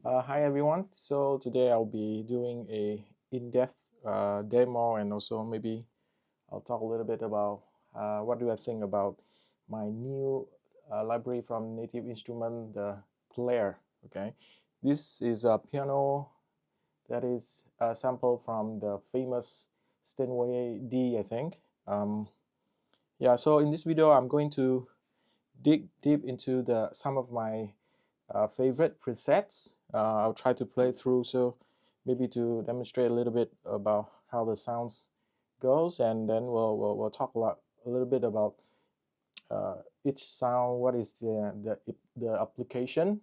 Hi everyone. So today I'll be doing a in-depth demo, and also maybe I'll talk a little bit about what do I think about my new library from Native Instrument, the Clair. Okay, this is a piano that is a sample from the famous Steinway D, I think. Yeah. So in this video, I'm going to dig deep into the some of my favorite presets. I'll try to play through, so maybe to demonstrate a little bit about how the sounds goes, and then we'll talk a little bit about each sound. What is the application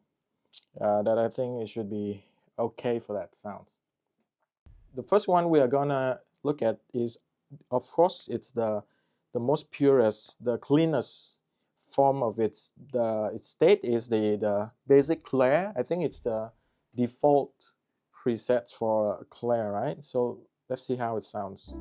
that I think it should be okay for that sound. The first one we are gonna look at is, of course, it's the most purest, the cleanest form of its state is the basic Clair. I think it's the default presets for Clair, right? So let's see how it sounds.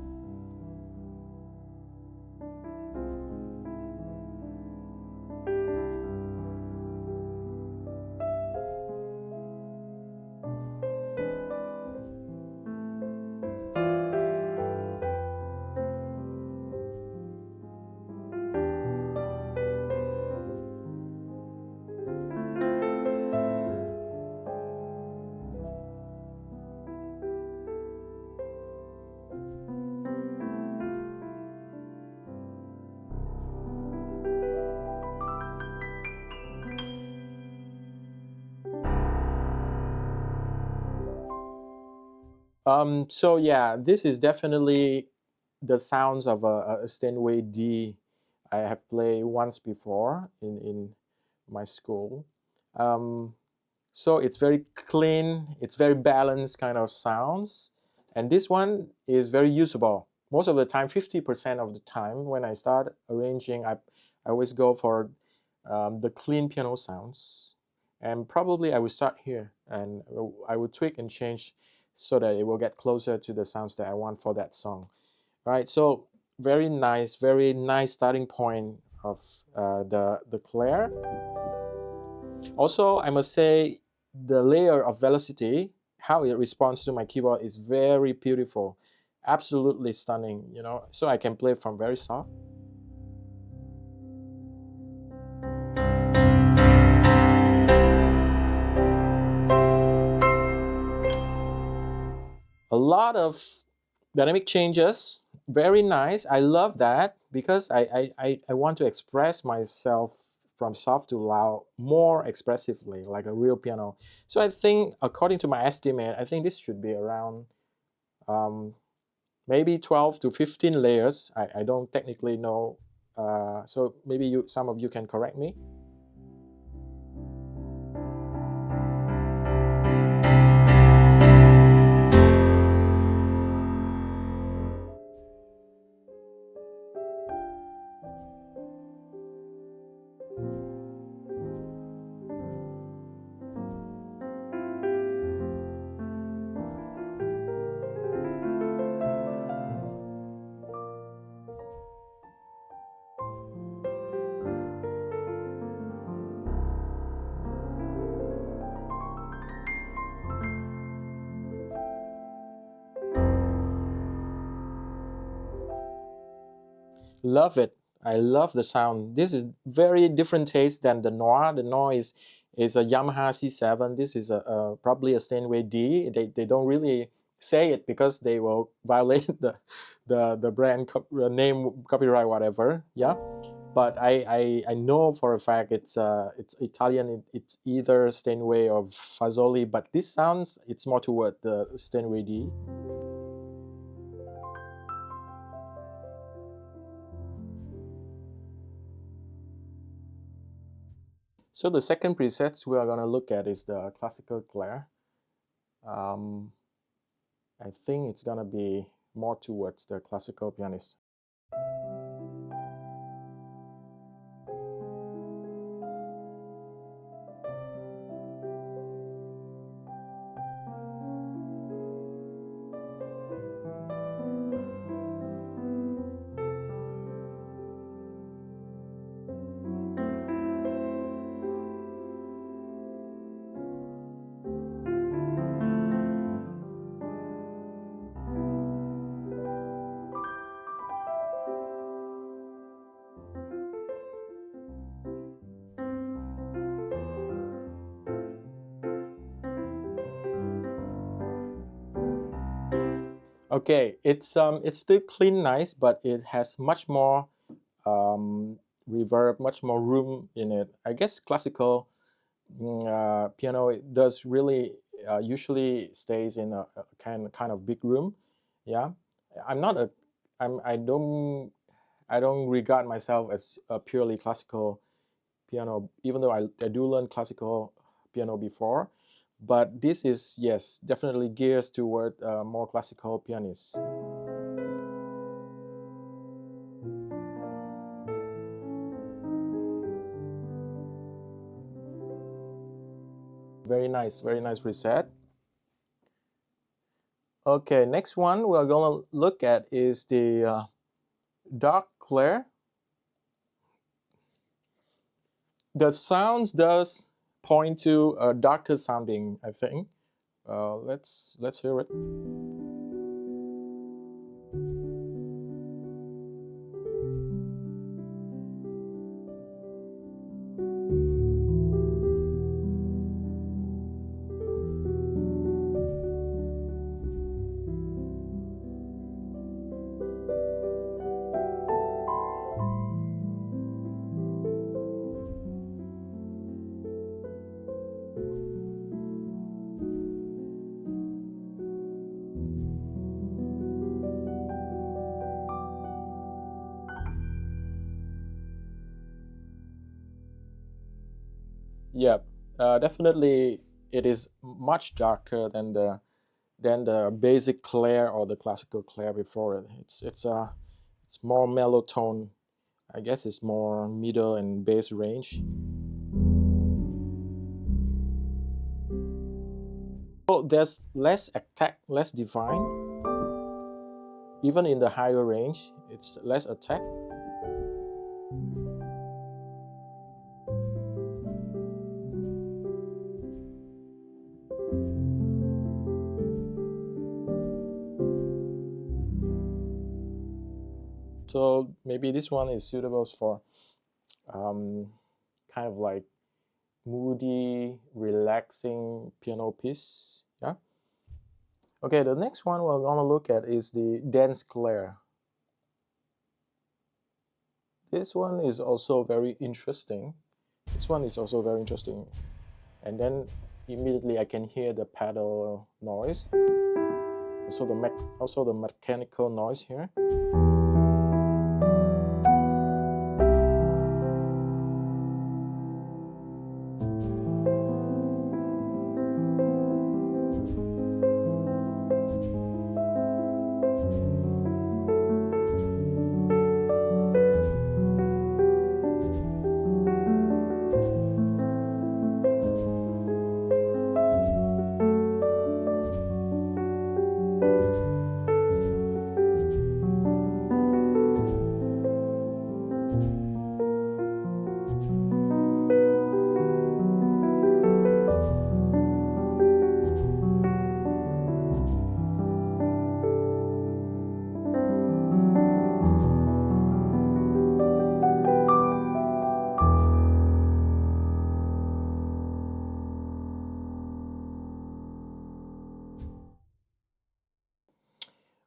So yeah, this is definitely the sounds of a Steinway D I have played once before in my school. Um, so it's very clean, it's very balanced kind of sounds, and this one is very usable. Most of the time, 50% of the time when I start arranging, I always go for the clean piano sounds, and probably I will start here, and I will tweak and change so that it will get closer to the sounds that I want for that song. Right, so very nice starting point of the Clair. Also, I must say the layer of velocity, how it responds to my keyboard is very beautiful, absolutely stunning. So I can play from very soft. A lot of dynamic changes, very nice. I love that because I want to express myself from soft to loud more expressively, like a real piano. So I think, according to my estimate, I think this should be around um, maybe 12 to 15 layers. I don't technically know, so maybe some of you can correct me. Love it. I love the sound. This is very different taste than the Noir. The Noir is a Yamaha C7. This is probably a Steinway D. They don't really say it because they will violate the brand name, copyright, whatever. Yeah, but I know for a fact it's Italian. It's either Steinway or Fazoli, but this sounds it's more toward the Steinway D. So the second preset we are going to look at is the classical Clair. Um, I think it's going to be more towards the classical pianist. Okay, it's still clean, nice, but it has much more reverb, much more room in it. I guess classical piano it does really usually stays in a kind of big room. Yeah, I'm not a I don't regard myself as a purely classical piano, even though I do learn classical piano before. But this is, yes, definitely gears toward more classical pianists. Very nice preset. Okay, next one we're gonna look at is the dark Clair. The sounds does point to a darker sounding, I think. Let's hear it. Yeah, definitely it is much darker than the basic Clair or the classical Clair before it. It's more mellow tone. I guess it's more middle and bass range. So there's less attack, less define. Even in the higher range, it's less attack. So maybe this one is suitable for um, kind of like moody, relaxing piano piece. Yeah. Okay, the next one we're gonna look at is the dense Clair. This one is also very interesting. This one is also very interesting. And then immediately I can hear the pedal noise. Also the mechanical noise here.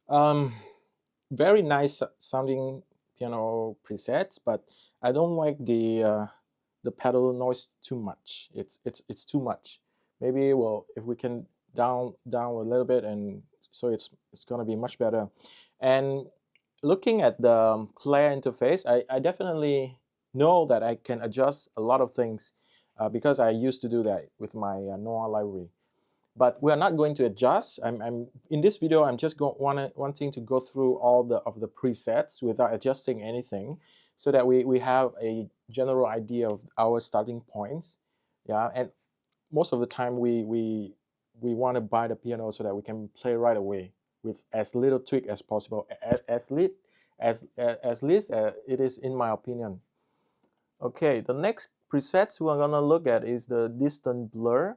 Um, Very nice sounding piano presets, but I don't like the pedal noise too much. It's too much. Maybe, well, if we can down a little bit, and so it's gonna be much better. And looking at the Clair interface, I definitely know that I can adjust a lot of things because I used to do that with my Noah library. But we're not going to adjust. I'm in this video. I'm just wanting to go through all of the presets without adjusting anything, so that we have a general idea of our starting points. Yeah, and most of the time we want to buy the piano so that we can play right away with as little tweak as possible, as least it is, in my opinion. Okay, the next presets we're gonna look at is the distant blur.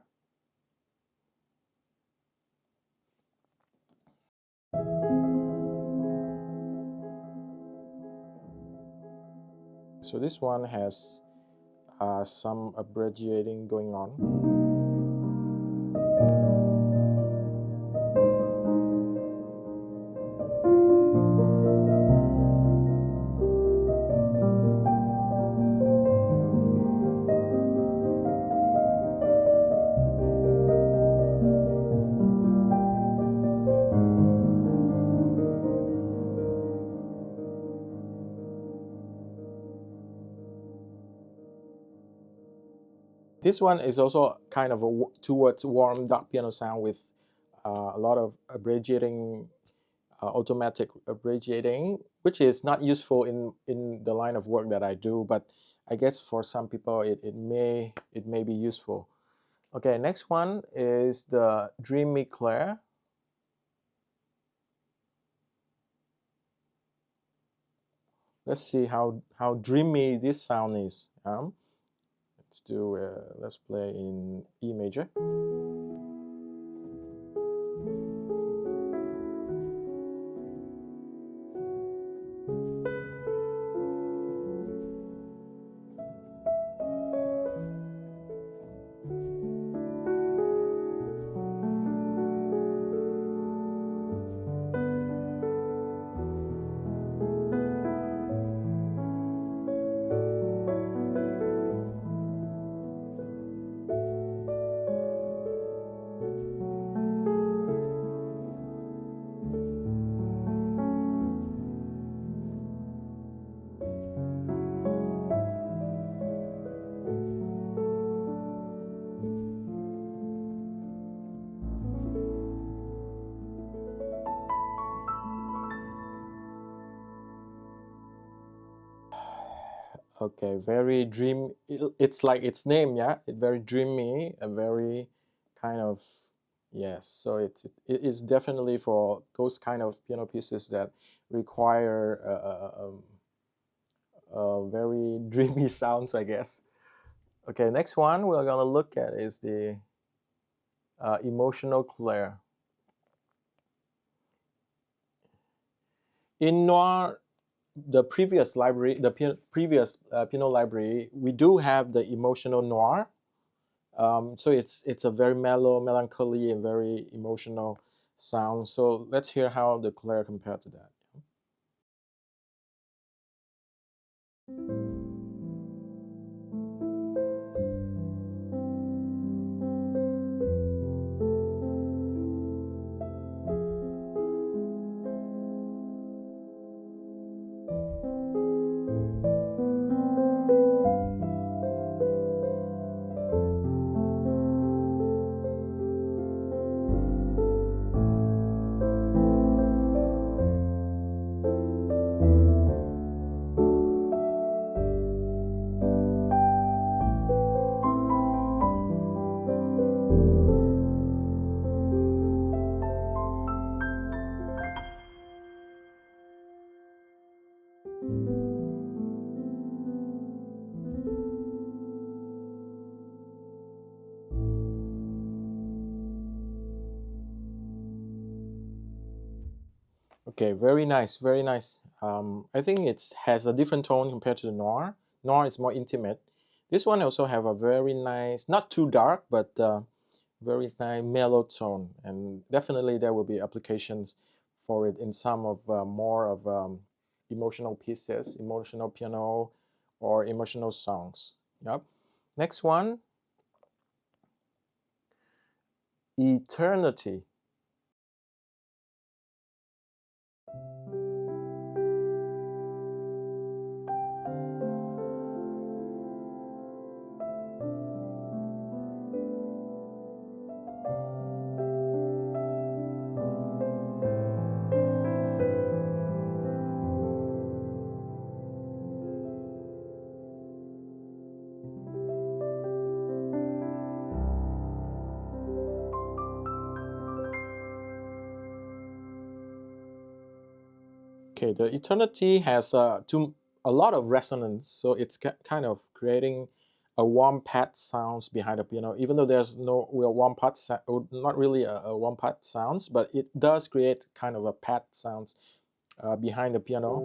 So this one has some abbreviating going on. This one is also kind of a towards warm dark piano sound with a lot of abrading, automatic abrading, which is not useful in the line of work that I do, but I guess for some people it may be useful. Okay, next one is the Dreamy Clair. Let's see how dreamy this sound is. Let's play in E major. Okay, very dream. It's like its name, yeah. It's very dreamy, a very kind of, yes. So it is definitely for those kind of piano pieces that require very dreamy sounds, I guess. Okay, next one we're gonna look at is the emotional Clair. In noir, the previous library, the previous piano library, we do have the emotional noir. So it's a very mellow, melancholy, and very emotional sound. So let's hear how the Clair compared to that. Okay, very nice, very nice. I think it has a different tone compared to the noir. Noir is more intimate. This one also have a very nice, not too dark, but very nice mellow tone, and definitely there will be applications for it in some of more of emotional pieces, emotional piano, or emotional songs. Yep. Next one, Eternity. Okay, the Eternity has a lot of resonance, so it's kind of creating a warm pad sounds behind the piano, even though there's no real warm pad, not really a warm pad sounds, but it does create kind of a pad sounds behind the piano.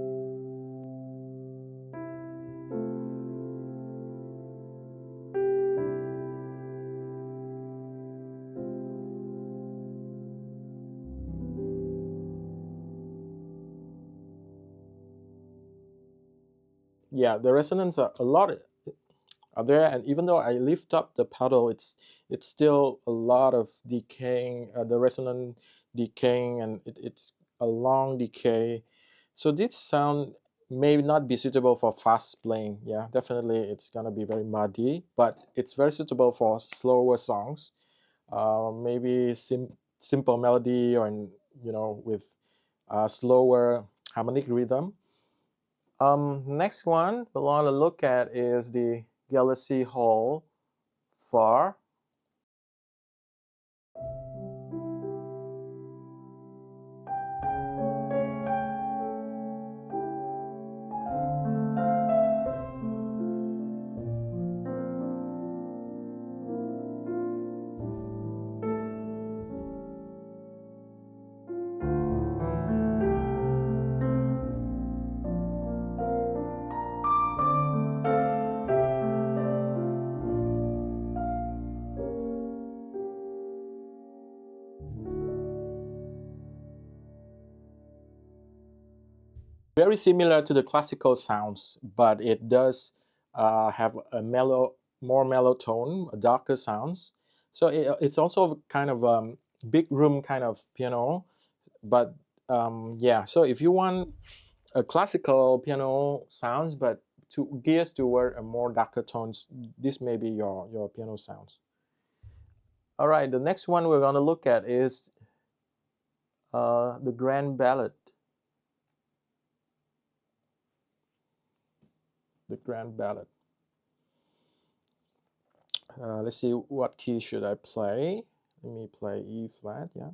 Yeah, the resonance are a lot are there, and even though I lift up the pedal, it's still a lot of decaying, the resonant decaying, and it's a long decay. So this sound may not be suitable for fast playing. Yeah, definitely it's gonna be very muddy, but it's very suitable for slower songs. Maybe simple melody, or with slower harmonic rhythm. Next one we want to look at is the Galaxy Hall 4. Very similar to the classical sounds, but it does have a more mellow tone, darker sounds. So it's also kind of big room kind of piano, but yeah. So if you want a classical piano sounds, but to gears toward a more darker tones, this may be your piano sounds. All right, the next one we're going to look at is the Grand Ballade. The Grand Ballade. Let's see, what key should I play? Let me play E flat, yeah.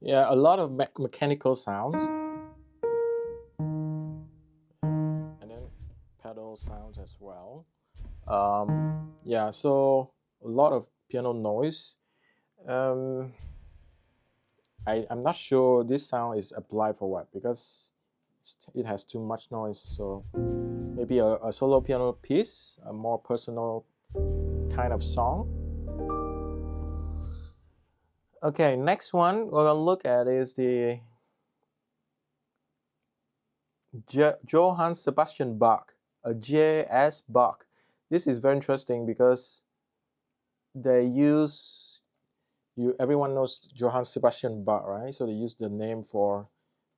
Yeah, a lot of mechanical sounds, and then pedal sounds as well. Yeah, so a lot of piano noise. Um, I'm not sure this sound is applied for what, because it has too much noise. So maybe a solo piano piece, a more personal kind of song. Okay, next one we're gonna look at is the Johann Sebastian Bach, a S Bach. This is very interesting because they use everyone knows Johann Sebastian Bach, right? So they use the name for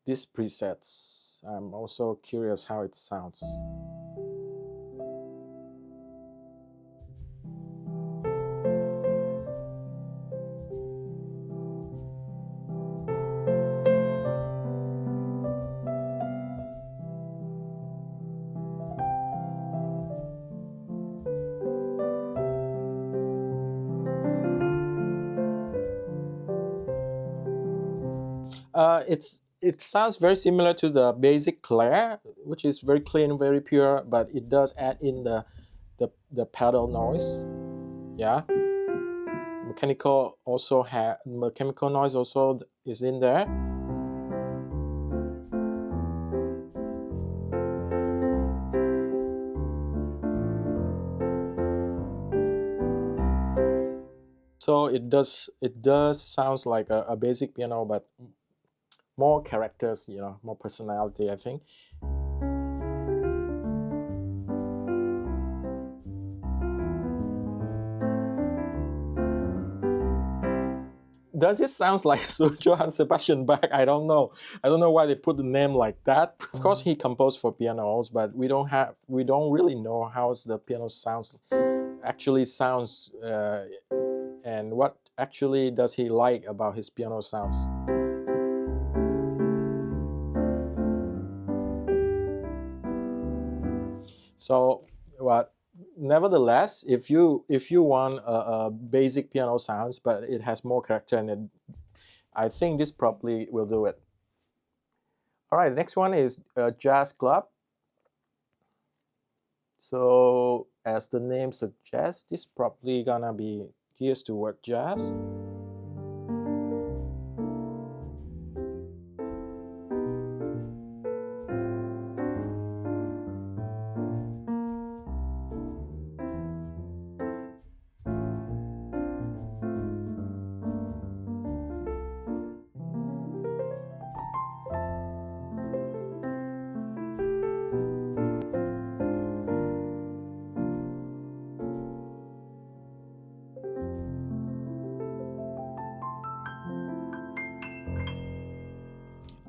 these presets. I'm also curious how it sounds. It sounds very similar to the basic Clair, which is very clean, very pure, but it does add in the pedal noise. Yeah, mechanical noise also is in there. So it does sounds like a basic piano, but more characters, more personality, I think. Does it sound like Johann Sebastian Bach? I don't know. I don't know why they put the name like that. Of course, he composed for pianos, but we don't really know how the piano sounds, and what actually does he like about his piano sounds. So, what? Nevertheless, if you want a basic piano sounds, but it has more character in it, I think this probably will do it. All right, the next one is Jazz Club. So, as the name suggests, this probably gonna be geared toward jazz.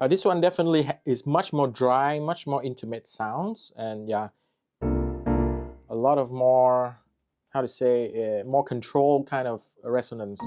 This one definitely is much more dry, much more intimate sounds, and yeah, a lot of more, how to say, more controlled kind of resonance.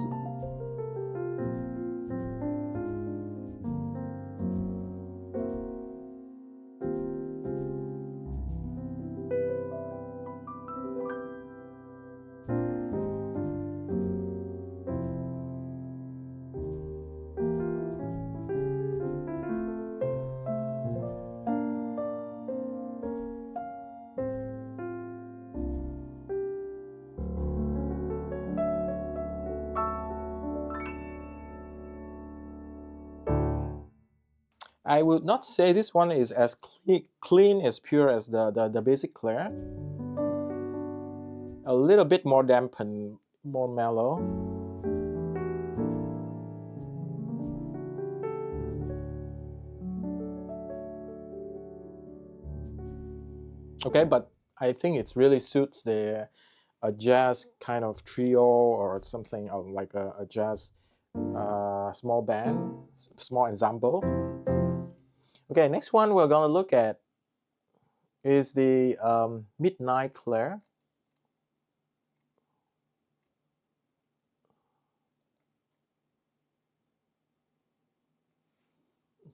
I would not say this one is as clean as pure as the basic Clair. A little bit more dampened, more mellow. Okay, but I think it really suits the a jazz kind of trio or something like a jazz small band, small ensemble. Okay, next one we're gonna look at is the Midnight Clair.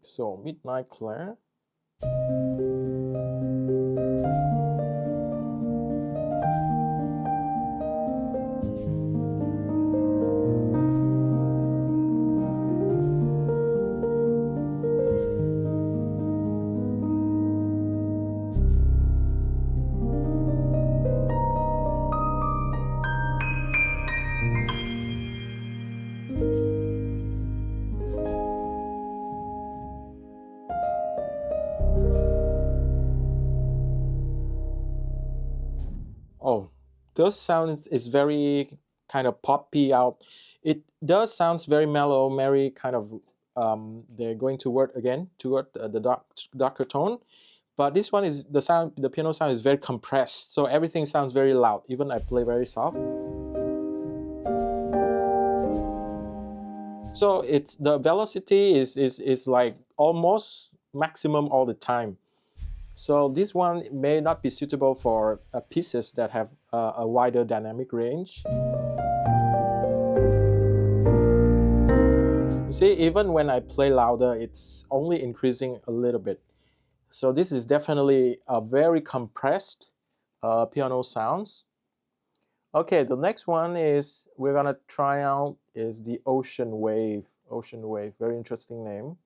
So Midnight Clair. Oh, those sounds is very kind of poppy out. It does sounds very mellow, very kind of they're going toward again toward the darker tone. But this one is the sound. The piano sound is very compressed, so everything sounds very loud. Even I play very soft. So it's the velocity is like almost maximum all the time. So this one may not be suitable for pieces that have a wider dynamic range. You see, even when I play louder, it's only increasing a little bit. So this is definitely a very compressed piano sounds. Okay, the next one is we're gonna try out is the Ocean Wave. Ocean Wave, very interesting name.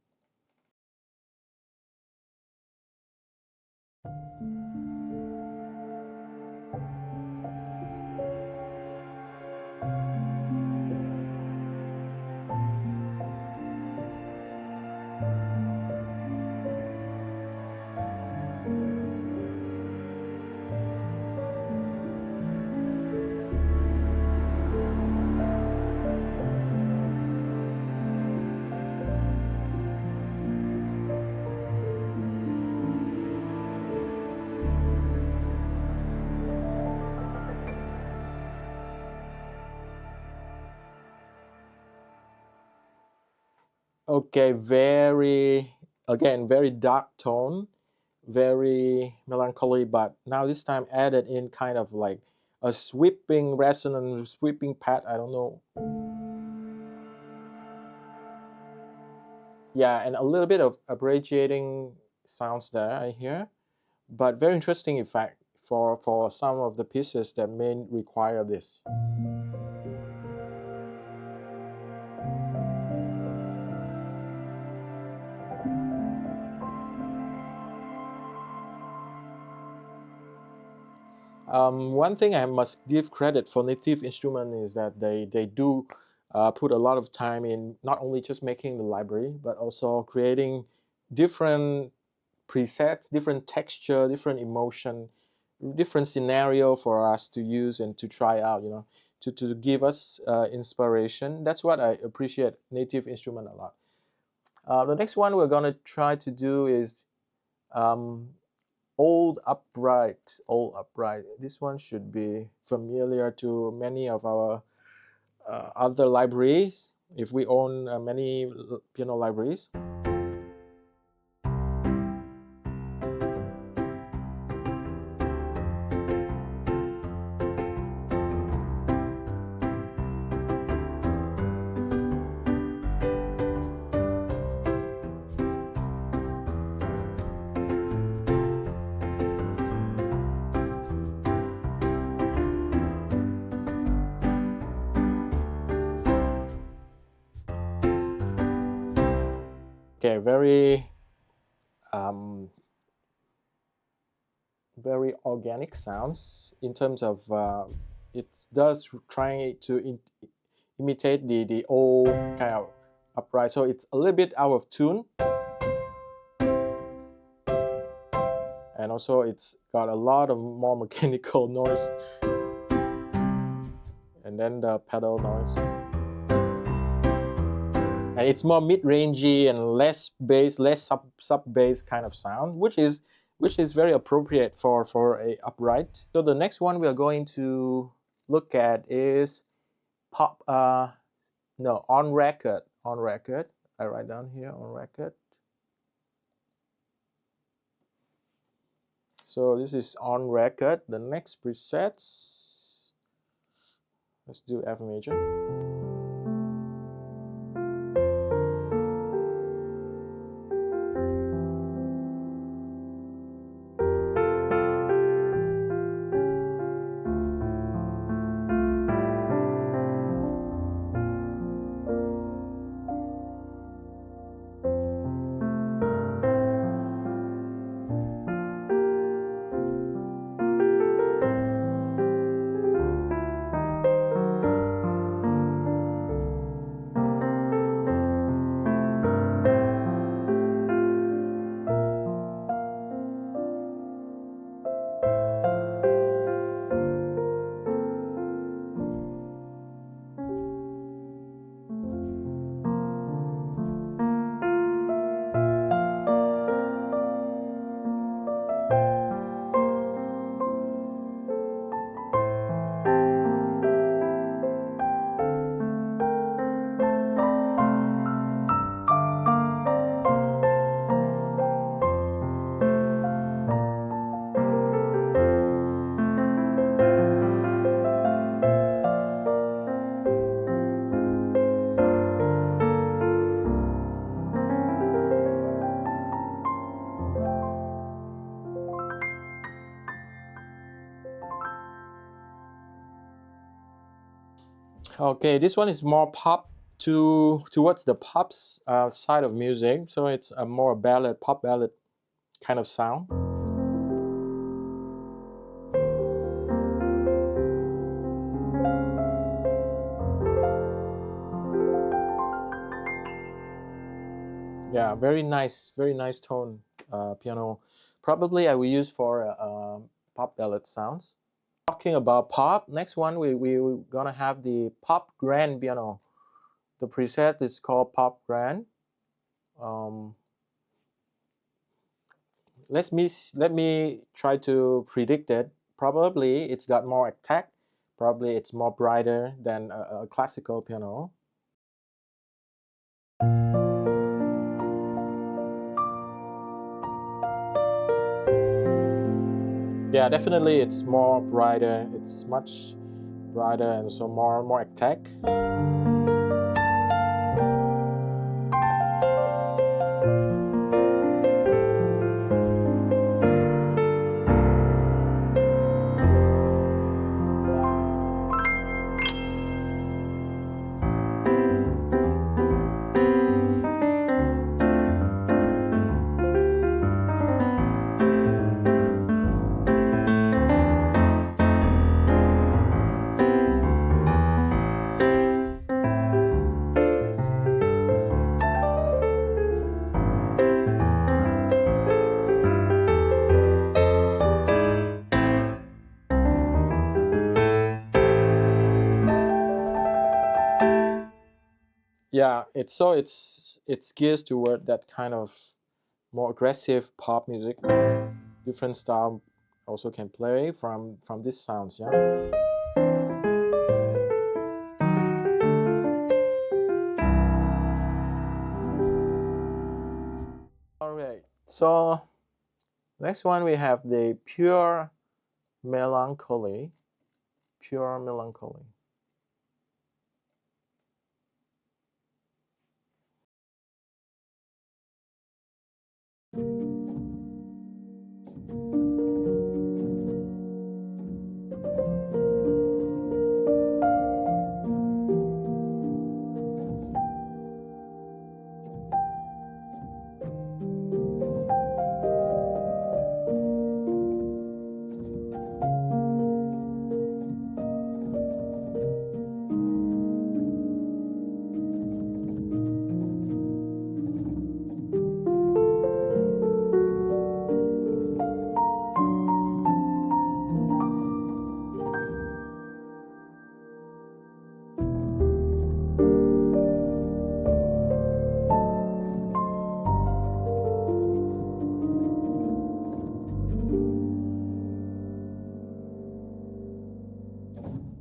Okay, very again very dark tone, very melancholy, but now this time added in kind of like a sweeping resonant, sweeping pad. I don't know. Yeah, and a little bit of abbreviating sounds there I hear, but very interesting for some of the pieces that may require this. One thing I must give credit for Native Instrument is that they do put a lot of time in not only just making the library, but also creating different presets, different texture, different emotion, different scenario for us to use and to try out, to give us inspiration. That's what I appreciate Native Instrument a lot. The next one we're going to try to do is Old Upright. This one should be familiar to many of our other libraries, if we own many piano libraries. Okay, very organic sounds in terms of it does trying to imitate the old kind of upright, so it's a little bit out of tune, and also it's got a lot of more mechanical noise, and then the pedal noise. And it's more mid-rangey and less bass, less sub-bass kind of sound, which is very appropriate for a upright. So the next one we are going to look at is pop. On record. On record. I write down here on record. So this is on record. The next presets. Let's do F major. Okay, this one is more pop towards the pop side of music, so it's a more ballad, pop ballad kind of sound. Yeah, very nice tone piano. Probably I will use for pop ballad sounds. Talking about pop, next one we're gonna have the pop grand piano. The preset is called pop grand. Let me try to predict it. Probably it's got more attack. Probably it's more brighter than a classical piano. Yeah, definitely it's more brighter. It's much brighter and so more attack. Yeah, it's gears toward that kind of more aggressive pop music. Different style also can play from these sounds. Yeah. All right. So next one we have the pure melancholy. Pure melancholy.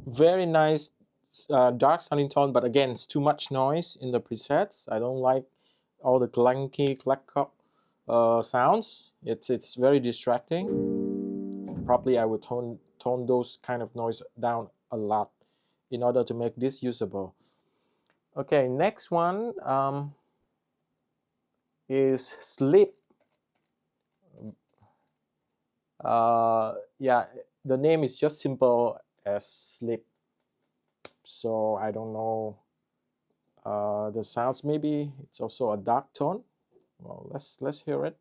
Very nice dark sounding tone, but again, it's too much noise in the presets. I don't like all the clunky clack sounds. It's very distracting. Probably I would tone those kind of noise down a lot in order to make this usable. Okay, next one is sleep. Yeah, the name is just simple as sleep. So I don't know the sounds. Maybe it's also a dark tone. Well, let's hear it.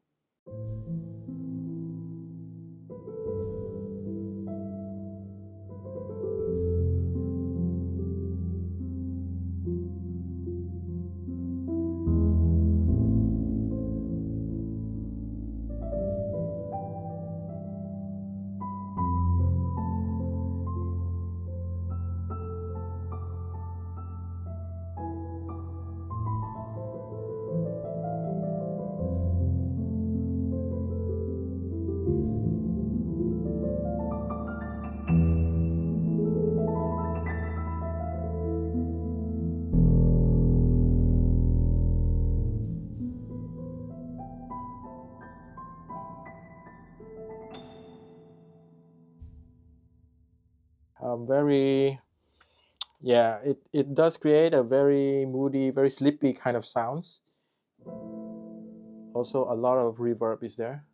Very, yeah, it does create a very moody, very sleepy kind of sounds. Also, a lot of reverb is there.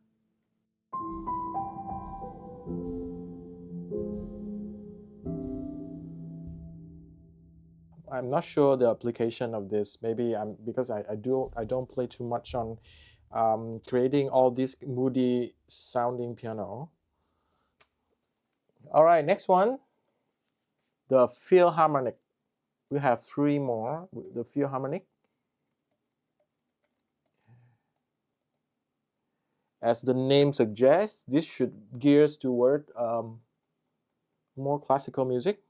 I'm not sure the application of this. Maybe I'm because I don't play too much on creating all this moody sounding piano. All right, next one, the Philharmonic. We have three more. The Philharmonic, as the name suggests, this should gears toward more classical music.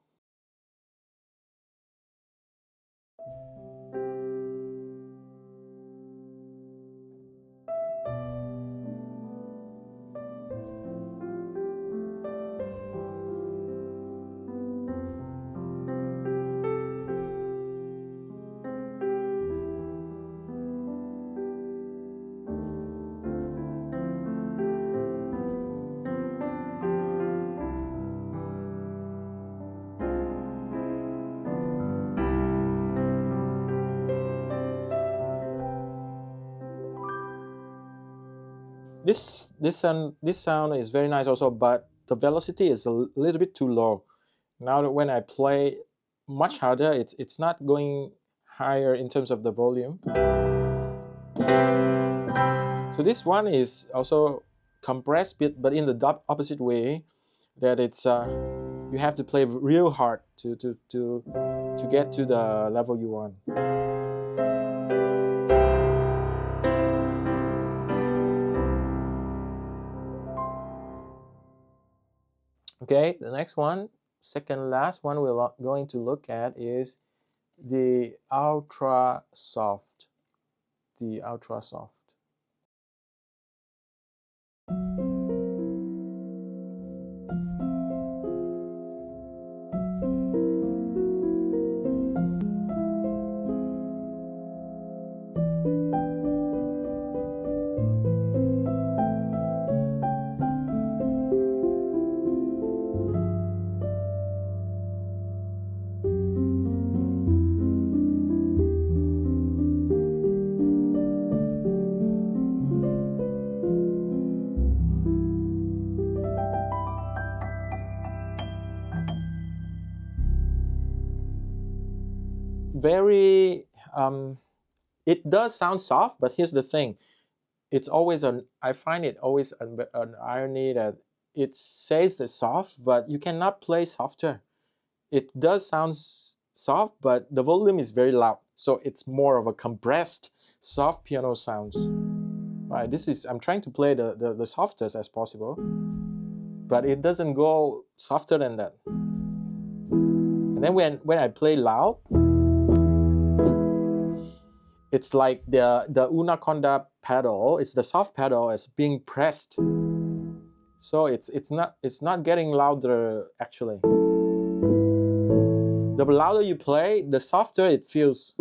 This sound is very nice also, but the velocity is a little bit too low. Now that when I play much harder, it's not going higher in terms of the volume. So this one is also compressed bit, but in the opposite way, that it's you have to play real hard to get to the level you want. Okay, the next one, second last one we're going to look at is the ultra soft, the ultra soft. Very, it does sound soft, but here's the thing. It's always I find it always an irony that it says it's soft, but you cannot play softer. It does sound soft, but the volume is very loud. So it's more of a compressed, soft piano sounds. Right, I'm trying to play the softest as possible, but it doesn't go softer than that. And then when I play loud, it's like the Unaconda pedal, it's the soft pedal is being pressed. So it's not getting louder actually. The louder you play, the softer it feels.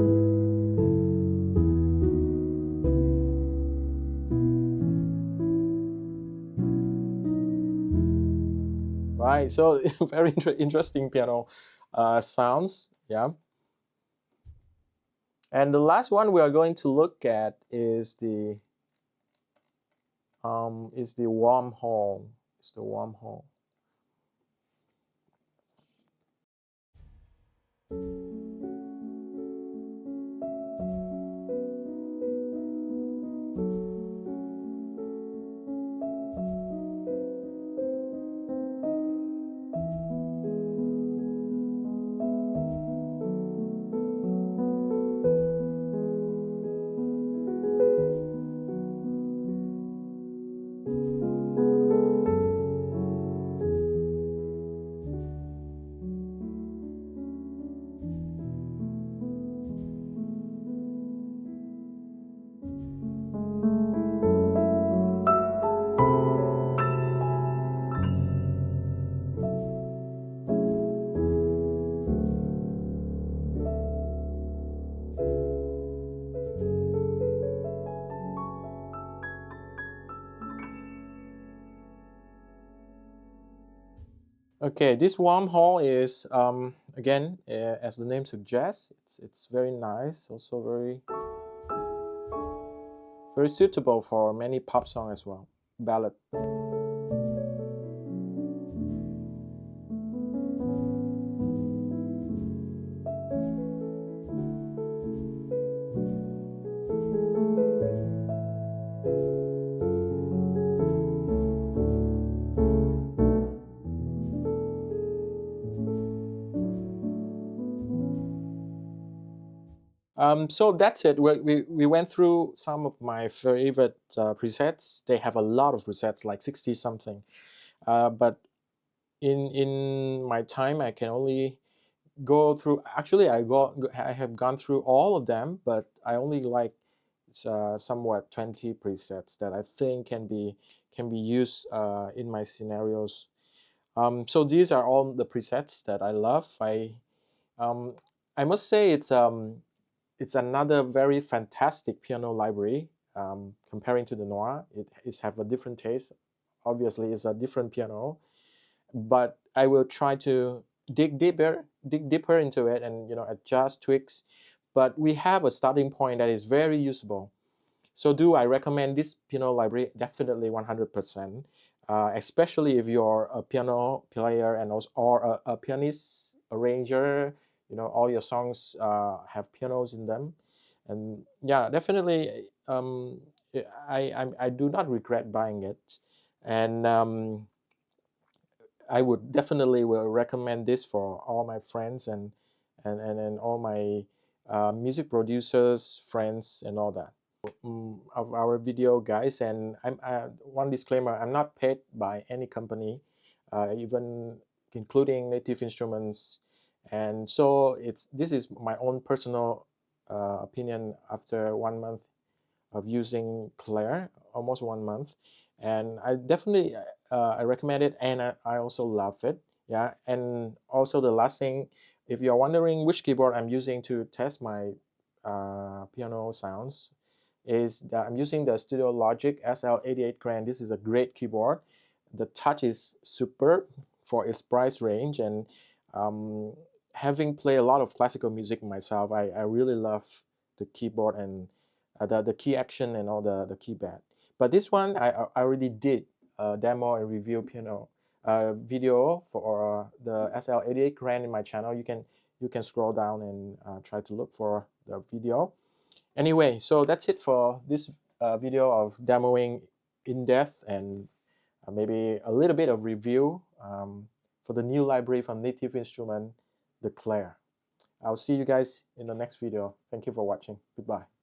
Right, so very interesting piano sounds, yeah. And the last one we are going to look at is the wormhole. It's the wormhole. Okay, this wormhole is again, as the name suggests, it's very nice, also very suitable for many pop songs as well, ballad. So that's it. We went through some of my favorite presets. They have a lot of presets, like 60 something. But in my time, I can only go through. Actually, I have gone through all of them, but I only like somewhat 20 presets that I think can be used in my scenarios. So these are all the presets that I love. Um, I must say it's another very fantastic piano library. Comparing to the Noir, it have a different taste. Obviously, it's a different piano, but I will try to dig deeper into it, and adjust tweaks. But we have a starting point that is very usable. So do I recommend this piano library? Definitely 100%. Especially if you're a piano player and also or a pianist arranger. All your songs have pianos in them, and yeah, definitely. I do not regret buying it, and I would definitely will recommend this for all my friends and all my music producers, friends, and all that. Of our video, guys, and one disclaimer: I'm not paid by any company, even including Native Instruments, And so this is my own personal opinion after 1 month of using Clair, almost 1 month, and I definitely I recommend it, and I also love it. Yeah, and also the last thing, if you're wondering which keyboard I'm using to test my piano sounds, is that I'm using the Studio Logic SL88 Grand. This is a great keyboard. The touch is superb for its price range, and um, having played a lot of classical music myself, I really love the keyboard and the key action and all the keypad. But this one, I already did a demo and review piano video for the SL88 Grand in my channel. You can scroll down and try to look for the video. Anyway, so that's it for this video of demoing in depth and maybe a little bit of review for the new library from Native Instrument, the Clair. I'll see you guys in the next video. Thank you for watching. Goodbye.